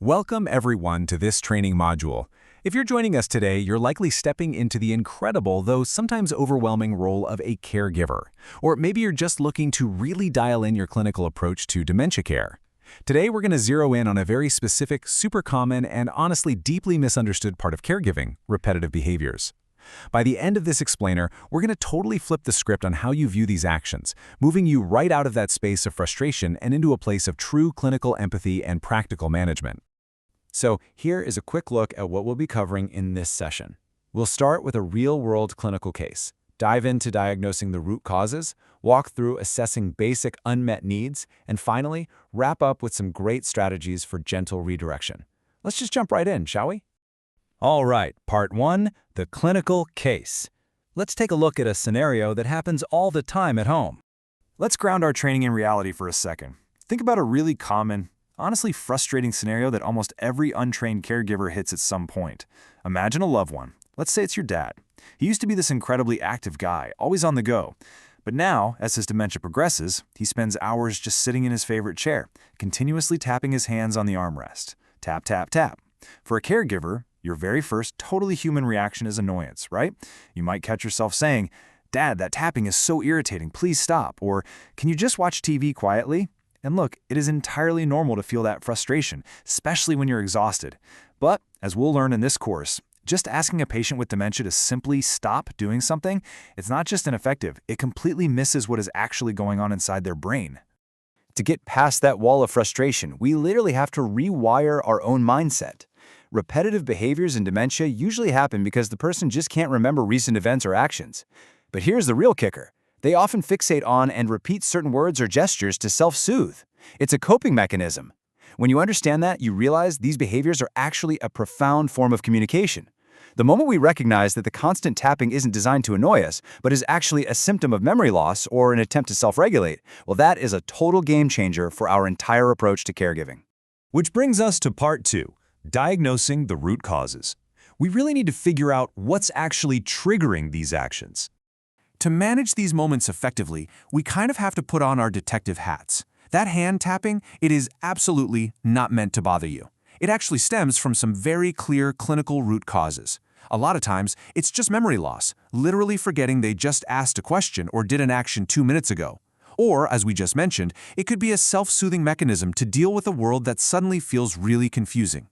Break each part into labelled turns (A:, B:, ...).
A: Welcome everyone to this training module. If you're joining us today, you're likely stepping into the incredible, though sometimes overwhelming role of a caregiver. Or maybe you're just looking to really dial in your clinical approach to dementia care. Today, we're going to zero in on a very specific, super common, and honestly deeply misunderstood part of caregiving: repetitive behaviors. By the end of this explainer, we're going to totally flip the script on how you view these actions, moving you right out of that space of frustration and into a place of true clinical empathy and practical management. So here is a quick look at what we'll be covering in this session. We'll start with a real-world clinical case, dive into diagnosing the root causes, walk through assessing basic unmet needs, and finally, wrap up with some great strategies for gentle redirection. Let's just jump right in, shall we? All right, part 1, the clinical case. Let's take a look at a scenario that happens all the time at home.
B: Let's ground our training in reality for a second. Think about a really common, honestly frustrating scenario that almost every untrained caregiver hits at some point. Imagine a loved one. Let's say it's your dad. He used to be this incredibly active guy, always on the go. But now, as his dementia progresses, he spends hours just sitting in his favorite chair, continuously tapping his hands on the armrest. Tap, tap, tap. For a caregiver, your very first totally human reaction is annoyance, right? You might catch yourself saying, "Dad, that tapping is so irritating, please stop," or "Can you just watch TV quietly?" And look, it is entirely normal to feel that frustration, especially when you're exhausted. But, as we'll learn in this course, just asking a patient with dementia to simply stop doing something, it's not just ineffective, it completely misses what is actually going on inside their brain.
C: To get past that wall of frustration, we literally have to rewire our own mindset. Repetitive behaviors in dementia usually happen because the person just can't remember recent events or actions. But here's the real kicker. They often fixate on and repeat certain words or gestures to self-soothe. It's a coping mechanism. When you understand that, you realize these behaviors are actually a profound form of communication. The moment we recognize that the constant tapping isn't designed to annoy us, but is actually a symptom of memory loss or an attempt to self-regulate, well, that is a total game changer for our entire approach to caregiving.
A: Which brings us to part 2, diagnosing the root causes. We really need to figure out what's actually triggering these actions. To manage these moments effectively, we kind of have to put on our detective hats. That hand tapping, it is absolutely not meant to bother you. It actually stems from some very clear clinical root causes. A lot of times, it's just memory loss, literally forgetting they just asked a question or did an action 2 minutes ago. Or, as we just mentioned, it could be a self-soothing mechanism to deal with a world that suddenly feels really confusing.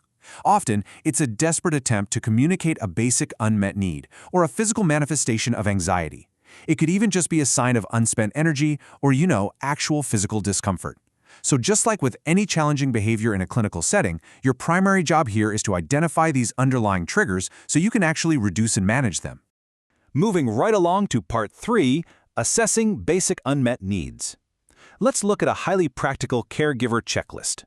A: Often, it's a desperate attempt to communicate a basic unmet need or a physical manifestation of anxiety. It could even just be a sign of unspent energy or, actual physical discomfort. So just like with any challenging behavior in a clinical setting, your primary job here is to identify these underlying triggers so you can actually reduce and manage them. Moving right along to part 3, assessing basic unmet needs. Let's look at a highly practical caregiver checklist.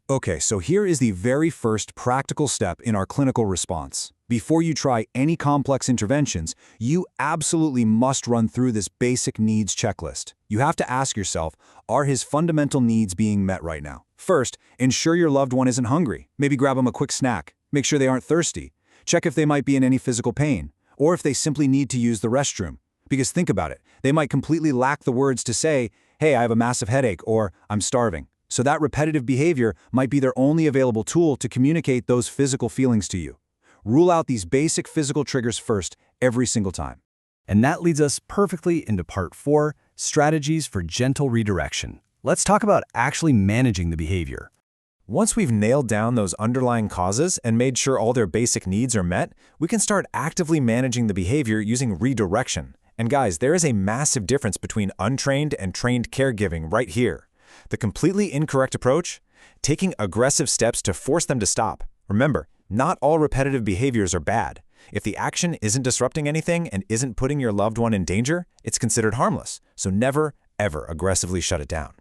A: Okay, so here is the very first practical step in our clinical response. Before you try any complex interventions, you absolutely must run through this basic needs checklist. You have to ask yourself, are his fundamental needs being met right now? First, ensure your loved one isn't hungry. Maybe grab them a quick snack. Make sure they aren't thirsty. Check if they might be in any physical pain, or if they simply need to use the restroom. Because think about it, they might completely lack the words to say, "Hey, I have a massive headache," or "I'm starving." So that repetitive behavior might be their only available tool to communicate those physical feelings to you. Rule out these basic physical triggers first every single time. And that leads us perfectly into part 4, strategies for gentle redirection. Let's talk about actually managing the behavior. Once we've nailed down those underlying causes and made sure all their basic needs are met, we can start actively managing the behavior using redirection. And guys, there is a massive difference between untrained and trained caregiving right here. The completely incorrect approach? Taking aggressive steps to force them to stop. Remember, not all repetitive behaviors are bad. If the action isn't disrupting anything and isn't putting your loved one in danger, it's considered harmless. So never, ever aggressively shut it down.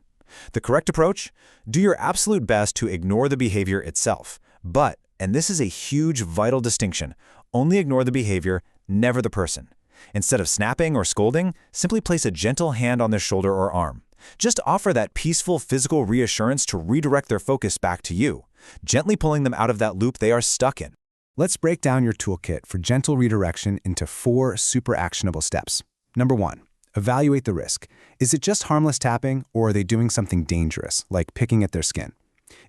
A: The correct approach? Do your absolute best to ignore the behavior itself. But, and this is a huge vital distinction, only ignore the behavior, never the person. Instead of snapping or scolding, simply place a gentle hand on their shoulder or arm. Just offer that peaceful physical reassurance to redirect their focus back to you, gently pulling them out of that loop they are stuck in. Let's break down your toolkit for gentle redirection into 4 super actionable steps. Number 1, evaluate the risk. Is it just harmless tapping, or are they doing something dangerous, like picking at their skin?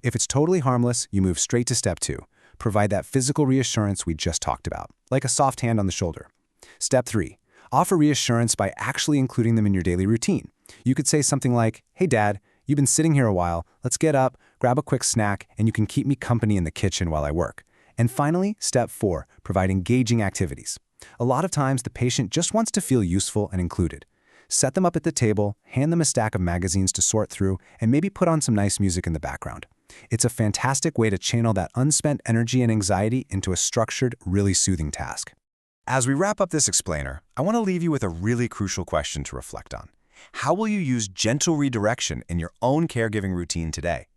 C: If it's totally harmless, you move straight to step 2. Provide that physical reassurance we just talked about, like a soft hand on the shoulder. Step 3. Offer reassurance by actually including them in your daily routine. You could say something like, "Hey Dad, you've been sitting here a while. Let's get up, grab a quick snack, and you can keep me company in the kitchen while I work." And finally, step 4, provide engaging activities. A lot of times, the patient just wants to feel useful and included. Set them up at the table, hand them a stack of magazines to sort through, and maybe put on some nice music in the background. It's a fantastic way to channel that unspent energy and anxiety into a structured, really soothing task.
A: As we wrap up this explainer, I want to leave you with a really crucial question to reflect on. How will you use gentle redirection in your own caregiving routine today?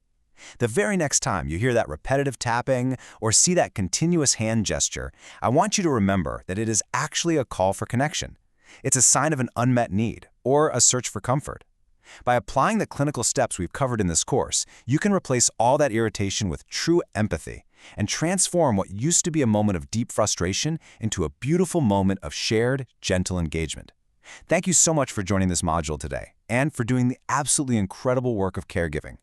A: The very next time you hear that repetitive tapping or see that continuous hand gesture, I want you to remember that it is actually a call for connection. It's a sign of an unmet need or a search for comfort. By applying the clinical steps we've covered in this course, you can replace all that irritation with true empathy and transform what used to be a moment of deep frustration into a beautiful moment of shared, gentle engagement. Thank you so much for joining this module today and for doing the absolutely incredible work of caregiving.